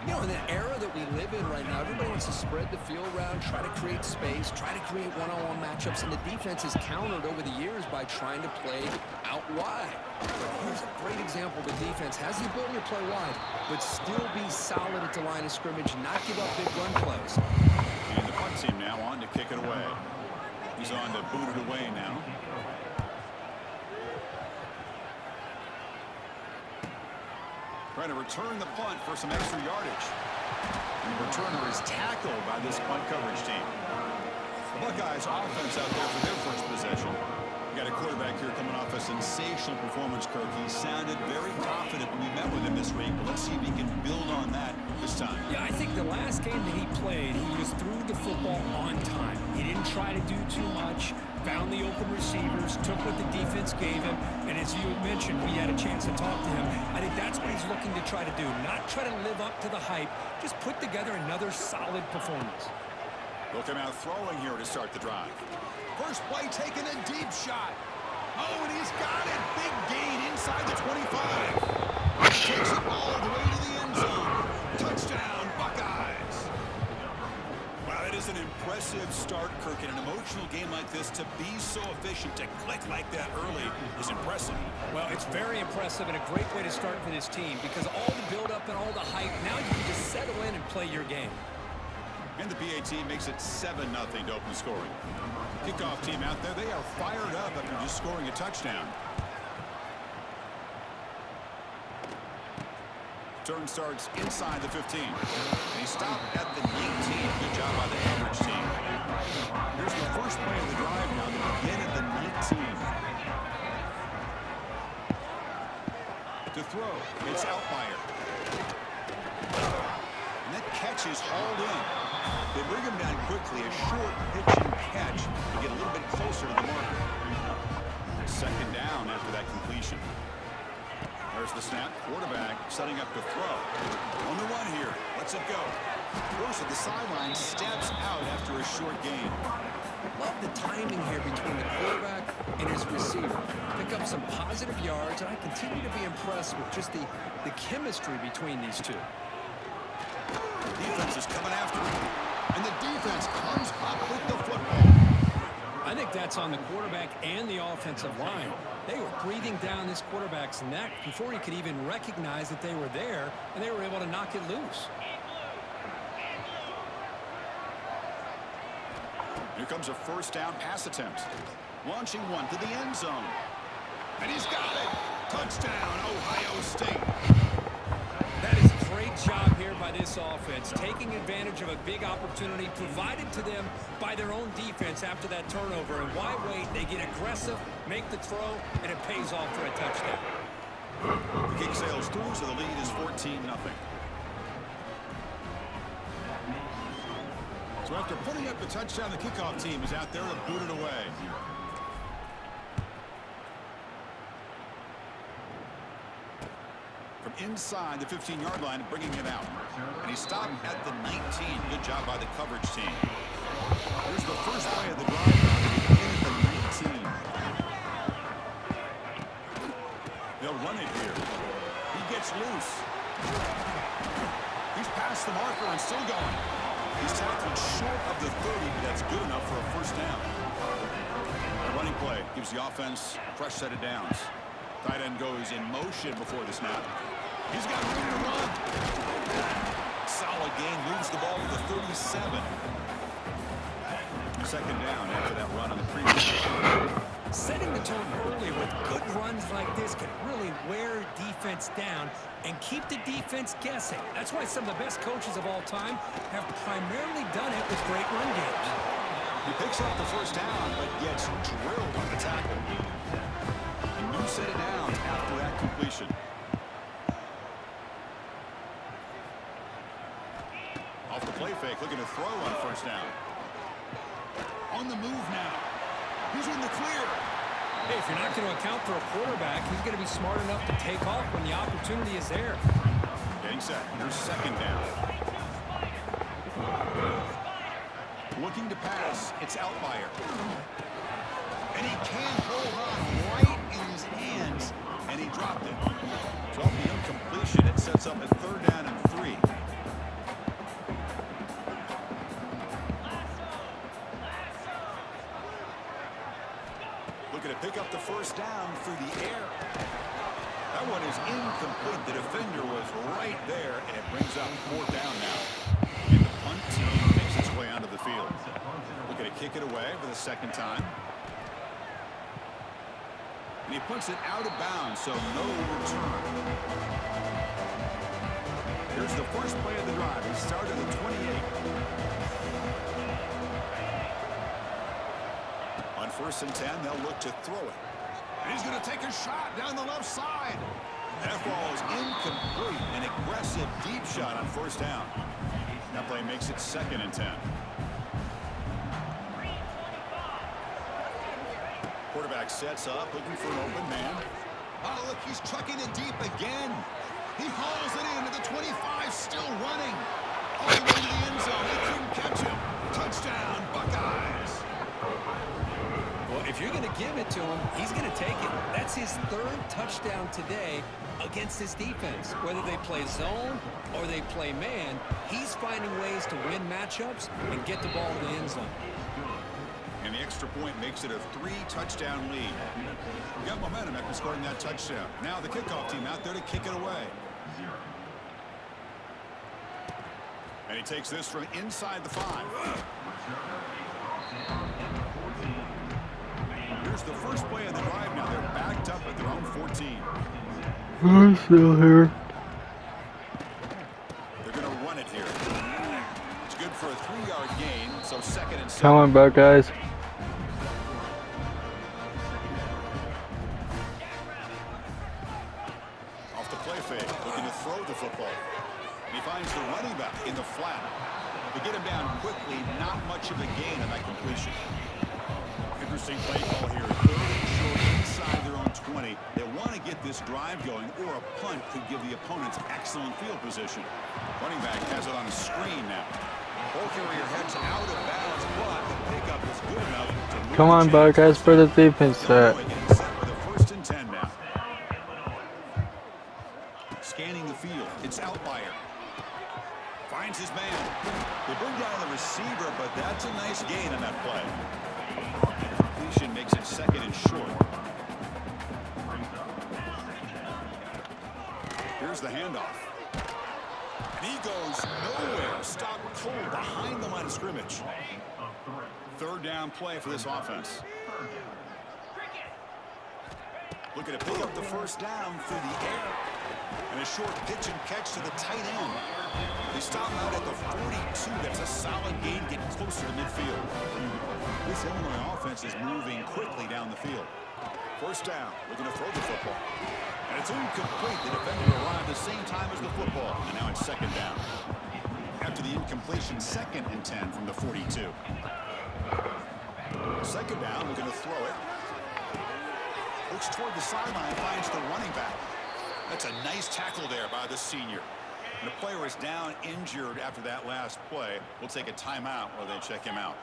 You know, in the era that we live in right now, everybody wants to spread the field around, try to create space, try to create one-on-one matchups, and the defense has countered over the years by trying to play out wide. But here's a great example. The defense has the ability to play wide, but still be solid at the line of scrimmage, not give up big run plays. And the punt team now on to kick it away. He's on to boot it away now. Trying to return the punt for some extra yardage. And the returner is tackled by this punt coverage team. The Buckeyes offense out there for their first possession. We got a quarterback here coming off a sensational performance, Kirk. He sounded very confident when we met with him this week, but let's see if he can build on that this time. Yeah, I think the last game that he played, he just threw the football on time. He didn't try to do too much, found the open receivers, took what the defense gave him, and as you mentioned, we had a chance to talk to him. I think that's what he's looking to try to do, not try to live up to the hype, just put together another solid performance. They'll come out throwing here to start the drive. First play taking a deep shot. Oh, and he's got it. Big gain inside the 25. Takes it all the way to the end zone. Touchdown, Buckeyes. Wow, that is an impressive start, Kirk. In an emotional game like this, to be so efficient, to click like that early is impressive. Well, it's very impressive and a great way to start for this team because all the build-up and all the hype, now you can just settle in and play your game. And the PAT makes it 7-0 to open scoring. Kickoff team out there, they are fired up after just scoring a touchdown. Turn starts inside the 15. And he stopped at the 19. Good job by the coverage team. Here's the first play of the drive now. They begin at the 19. To throw, it's Outlier. And that catch is hauled in. They bring him down quickly, a short pitch and catch to get a little bit closer to the marker. Second down after that completion. There's the snap. Quarterback setting up to throw. On the run here. Lets it go. Bruce at the sideline steps out after a short gain. Love the timing here between the quarterback and his receiver. Pick up some positive yards, and I continue to be impressed with just the chemistry between these two. Defense is coming after him. And the defense comes up with the football. I think that's on the quarterback and the offensive line. They were breathing down this quarterback's neck before he could even recognize that they were there, and they were able to knock it loose. Here comes a first down pass attempt. Launching one to the end zone. And he's got it. Touchdown, Ohio State. That is a great job here by this offense, taking advantage of a big opportunity provided to them by their own defense after that turnover. And why wait? They get aggressive, make the throw, and it pays off for a touchdown. The kick sails through, so the lead is 14-0. So after putting up the touchdown, the kickoff team is out there to boot it away. From inside the 15-yard line, bringing it out. And he stopped at the 19. Good job by the coverage team. Here's the first play of the drive. In at the 19. They'll run it here. He gets loose. He's past the marker and still going. He's tackled short of the 30, but that's good enough for a first down. The running play gives the offense a fresh set of downs. Tight end goes in motion before the snap. He's got room to run. Solid gain, moves the ball to the 37. Second down after that run on the previous play. Setting the tone early with good runs like this can really wear defense down and keep the defense guessing. That's why some of the best coaches of all time have primarily done it with great run games. He picks up the first down, but gets drilled on the tackle. A new set of downs after that completion. Off the play fake, looking to throw on first down. On the move now. He's in the clear. Hey, if you're not going to account for a quarterback, he's going to be smart enough to take off when the opportunity is there. Getting set. Here's second down. Looking to pass. It's Outlier. And he can't hold on right in his hands. And he dropped it. So off the incompletion, it sets up a third down and 3. brings up 4th down now. And the punt team makes its way onto the field. Looking to kick it away for the 2nd time. And he puts it out of bounds, so no return. Here's the first play of the drive. He started at the 28. On 1st and 10, they'll look to throw it. And he's going to take a shot down the left side. That ball is incomplete. An aggressive deep shot on 1st down. That play makes it 2nd and 10. Quarterback sets up, looking for an open man. Oh, look, he's trucking it deep again. He hauls it into the 25, still running. All the way to the end zone. They couldn't catch him. Touchdown, Buckeyes. Well, if you're going to give it to him, he's going to take it. That's his 3rd touchdown today against his defense. Whether they play zone or they play man, he's finding ways to win matchups and get the ball to the end zone. And the extra point makes it a 3-touchdown lead. We got momentum after scoring that touchdown. Now the kickoff team out there to kick it away. And he takes this from inside the 5. Here's the first play of the drive now. They're backed up at their own 14. I'm still here. They're going to run it here. It's good for a 3-yard gain, so 2nd and 7. Come on, Buckeyes. Off the play fake, looking to throw the football. And he finds the running back in the flat. To get him down quickly, not much of a gain on that completion. Interesting play call here. 3rd and short inside their own 20. They want to get this drive going, or a punt could give the opponents excellent field position. Running back has it on a screen now. Ball carrier heads out of bounds, but the pickup is good enough to move. Come on, Buckeyes, for the defense set. Getting set with a 1st and 10 now. Scanning the field. It's Outlier. Finds his man. They bring down the receiver, but that's a nice gain on that play. Completion makes it 2nd and short. Here's the handoff. And he goes nowhere. Stopped cold behind the line of scrimmage. 3rd down play for this offense. Looking to pick up the 1st down through the air. And a short pitch and catch to the tight end. They stop out at the 42. That's a solid gain, getting closer to midfield. This Illinois offense is moving quickly down the field. 1st down, looking to throw the football. And it's incomplete. The defender arrived at the same time as the football. And now it's 2nd down. After the incompletion, 2nd and 10 from the 42. 2nd down, looking to throw it. Looks toward the sideline, finds the running back. That's a nice tackle there by the senior. And the player is down injured after that last play. We'll take a timeout while they check him out.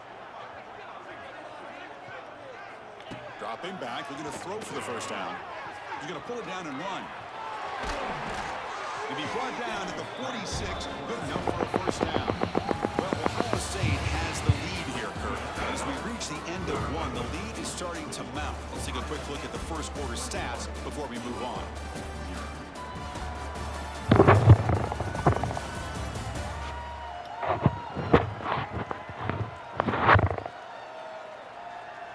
Dropping back, looking to throw for the 1st down. He's going to pull it down and run. And be brought down at the 46, good enough for a 1st down. Well, Ohio State has the lead here, Kurt. As we reach the end of 1, the lead is starting to mount. Let's take a quick look at the 1st quarter stats before we move on.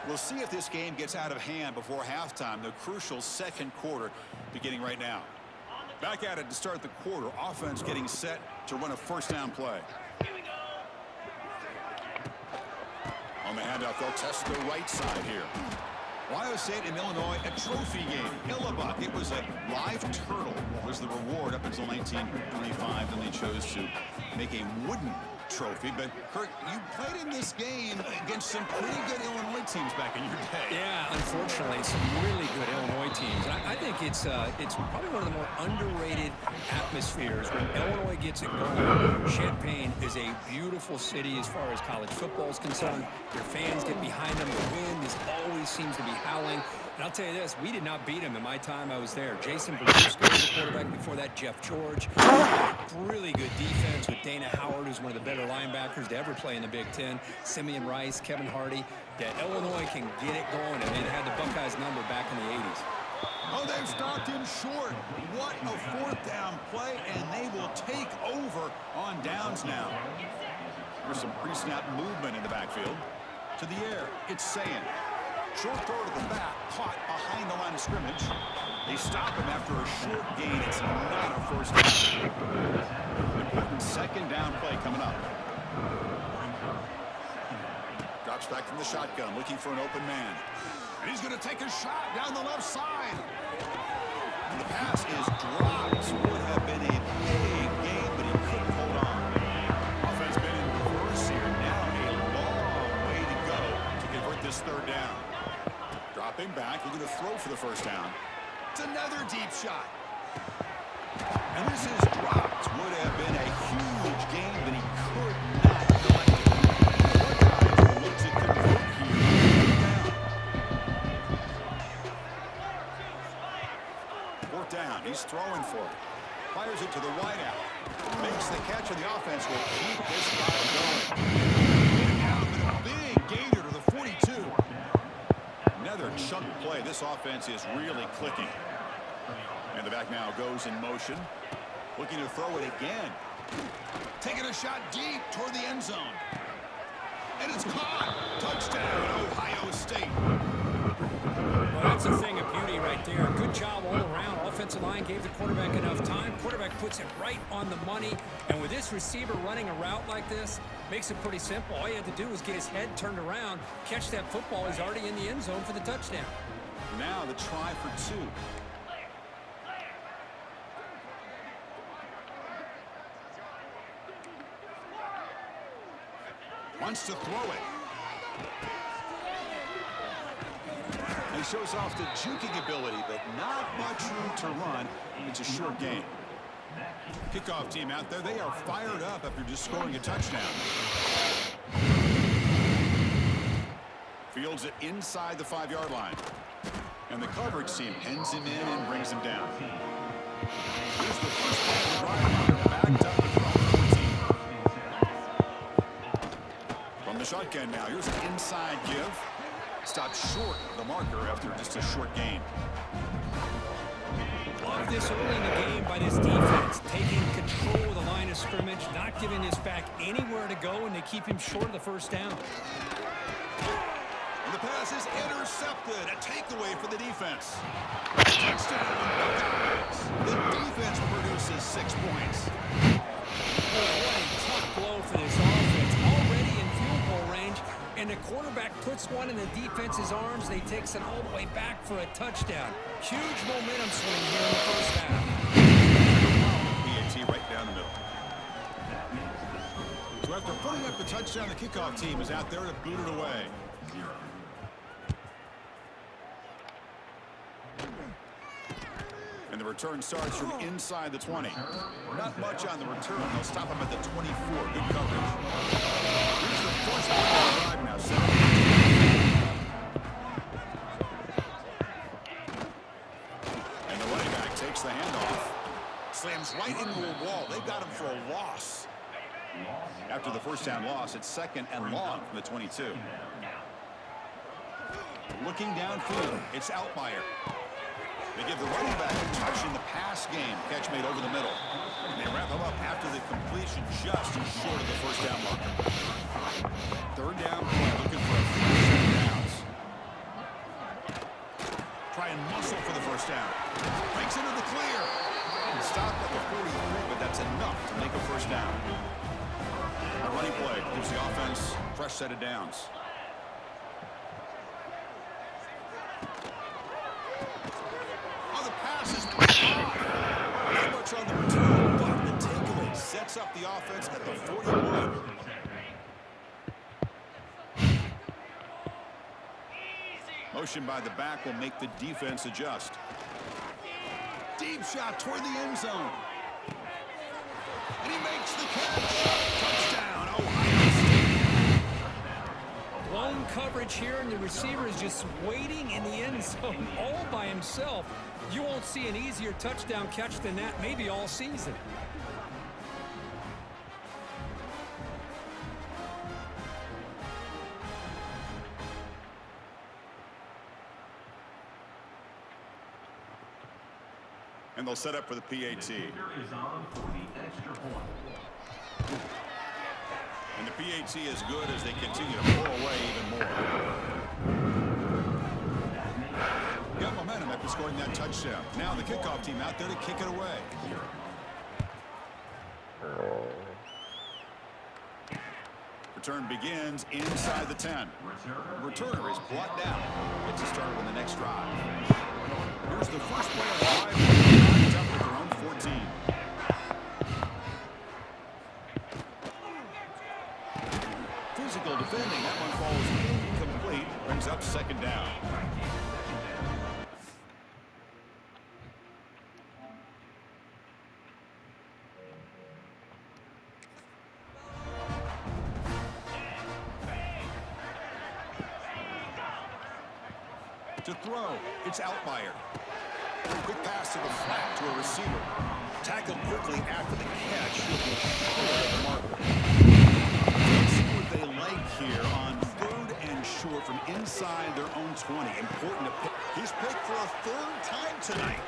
We'll see if this game gets out of hand before halftime. The crucial 2nd quarter beginning right now. Back at it to start the quarter. Offense getting set to run a 1st down play. On the handoff, they'll test the right side here. Ohio State and Illinois, a trophy game. Illinois, it was a live turtle was the reward up until 1935. Then they chose to make a wooden trophy. But, Kurt, you played in this game against some pretty good Illinois teams back in your day. Yeah, unfortunately, some really good Illinois teams. I think it's probably one of the more underrated atmospheres when Illinois gets it going. Champaign is a beautiful city as far as college football is concerned. Your fans get behind them. The wind always seems to be howling. And I'll tell you this, we did not beat him in my time I was there. Jason Bernusco was the quarterback before that, Jeff George. Really good defense with Dana Howard, who's one of the better linebackers to ever play in the Big Ten. Simeon Rice, Kevin Hardy. Yeah, Illinois can get it going, and they had the Buckeyes number back in the 80s. Oh, they've stopped him short. What a 4th down play, and they will take over on downs now. There's some pre-snap movement in the backfield. To the air, it's Sayin. Short throw to the back, caught behind the line of scrimmage. They stop him after a short gain. It's not a first down. Important second down play coming up. Drops back from the shotgun, looking for an open man. And he's going to take a shot down the left side. And the pass is dropped. Would have been a big gain, but he couldn't hold on. Offense been in reverse here. Now a long way to go to convert this third down. Dropping back, looking to throw for the first down. It's another deep shot. And this is dropped. Would have been a huge gain, but he could not collect it. Buckeyes look to convert here. Fourth down. He's throwing for it. Fires it to the wideout. Makes the catch, and the offense will keep this guy going. Now, but a big gainer to the 42. Another chunk play. This offense is really clicking. And the back now goes in motion. Looking to throw it again. Taking a shot deep toward the end zone. And it's caught. Touchdown, Ohio State. Well, that's a thing of beauty right there. Good job all around. Offensive line gave the quarterback enough time. Quarterback puts it right on the money. And with this receiver running a route like this, makes it pretty simple. All you had to do was get his head turned around, catch that football. He's already in the end zone for the touchdown. Now the try for two. Wants to throw it. He shows off the juking ability, but not much room to run. It's a short game. Kickoff team out there, they are fired up after just scoring a touchdown. Fields it inside the 5-yard line. And the coverage team pins him in and brings him down. Here's the first play of the drive. Backed up at 14. From the shotgun now, here's an inside give. Stopped short of the marker after just a short gain. Love this early in the game by this defense, taking control of the line of scrimmage, not giving this back anywhere to go, and they keep him short of the first down. And the pass is intercepted. A takeaway for the defense. Touchdown, Buckeyes. The defense produces 6 points. What a tough blow for this offense. Already in field goal range, and the quarterback puts one in the defense's arms. They takes it all the way back for a touchdown. Huge momentum swing here in the first half. PAT right down the middle. So after putting up the touchdown, the kickoff team is out there to boot it away. And the return starts from inside the 20. Not much on the return. They'll stop him at the 24. Good coverage. Here's the first play of the drive now. 7. And the running back takes the handoff. Slams right into a wall. They've got him for a loss. After the first down loss, it's 2nd and long from the 22. Looking downfield, it's Altmaier. They give the running back a touch in the pass game. Catch made over the middle. And they wrap him up after the completion just short of the first down marker. Third down play, looking for a few downs. Try and muscle for the first down. Breaks into the clear. Stopped at the 43, but that's enough to make a first down. A running play gives the offense a fresh set of downs. Oh, the pass is not much on the return, but the takeaway sets up the offense at the 41. Motion by the back will make the defense adjust. Deep shot toward the end zone. And he makes the catch. Touchdown, Ohio State. Blown coverage here, and the receiver is just waiting in the end zone all by himself. You won't see an easier touchdown catch than that maybe all season. And they'll set up for the PAT. PAT is good as they continue to pull away even more. Got momentum after scoring that touchdown. Now the kickoff team out there to kick it away. Return begins inside the 10. Returner is brought down. Gets us started on the next drive. Here's the first play of the drive. Lined up with their own 14. Physical defending. That one falls incomplete. Brings up second down. To throw, it's Outlier. Quick pass to the flat to a receiver. Tackled quickly after the catch. Should be short of the marker. Let's see what they like here on 3rd and short from inside their own 20. Important to pick. He's picked for a 3rd time tonight.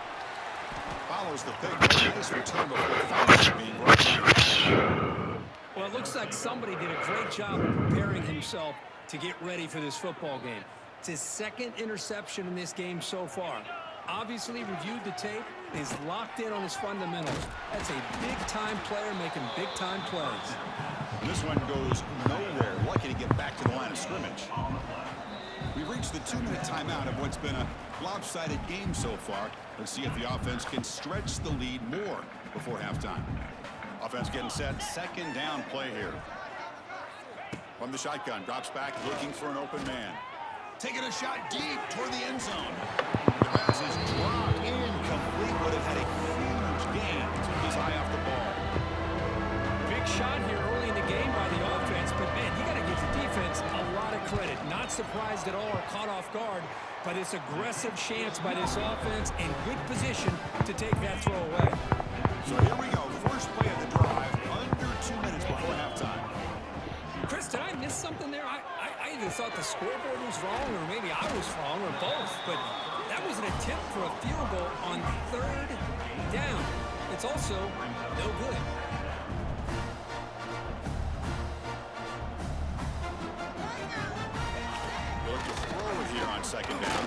Follows the pick. Nice return before finally being brought down. Well, it looks like somebody did a great job of preparing himself to get ready for this football game. It's his 2nd interception in this game so far. Obviously reviewed the tape, is locked in on his fundamentals. That's a big-time player making big-time plays. And this one goes nowhere. Lucky to get back to the line of scrimmage. We've reached the 2-minute timeout of what's been a lopsided game so far. Let's see if the offense can stretch the lead more before halftime. Offense getting set. 2nd down play here. From the shotgun, drops back looking for an open man. Taking a shot deep toward the end zone. The pass is dropped incomplete. Would have had a huge gain. Took his eye off the ball. Big shot here early in the game by the offense, but man, you got to give the defense a lot of credit. Not surprised at all or caught off guard by this aggressive chance by this offense in good position to take that throw away. So here we go. First play of the drive. Under 2 minutes before halftime. Chris, did I miss something there? I either thought the scoreboard was wrong or maybe I was wrong or both, but that was an attempt for a field goal on 3rd down. It's also no good. Look to throw it here on 2nd down.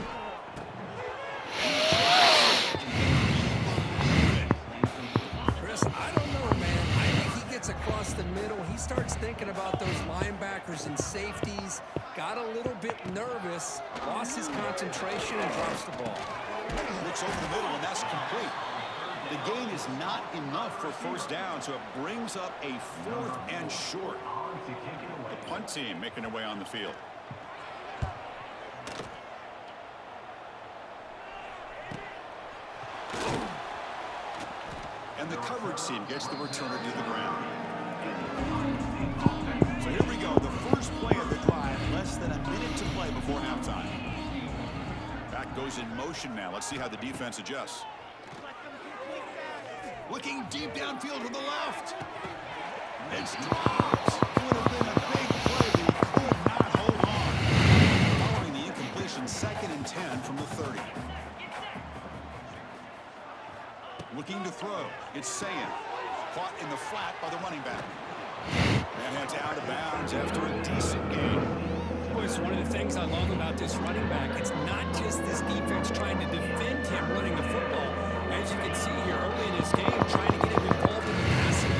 Chris, I don't know, man. I think he gets across the middle. He starts thinking about those linebackers and safeties. Got a little bit nervous, lost his concentration, and drops the ball. Looks over the middle, and that's complete. The gain is not enough for 1st down, so it brings up a 4th and short. The punt team making their way on the field. And the coverage team gets the returner to the ground. So here we go. The first play of the drive. Less than a minute to play before halftime. Back goes in motion now. Let's see how the defense adjusts. Looking deep downfield to the left. It's dropped. Would have been a big play, but he could not hold on. Following the incompletion, 2nd and 10 from the 30. Looking to throw. It's Sayan. Caught in the flat by the running back. And heads out of bounds after a decent game. Boy, it's one of the things I love about this running back. It's not just this defense trying to defend him running the football. As you can see here early in this game, trying to get him involved in the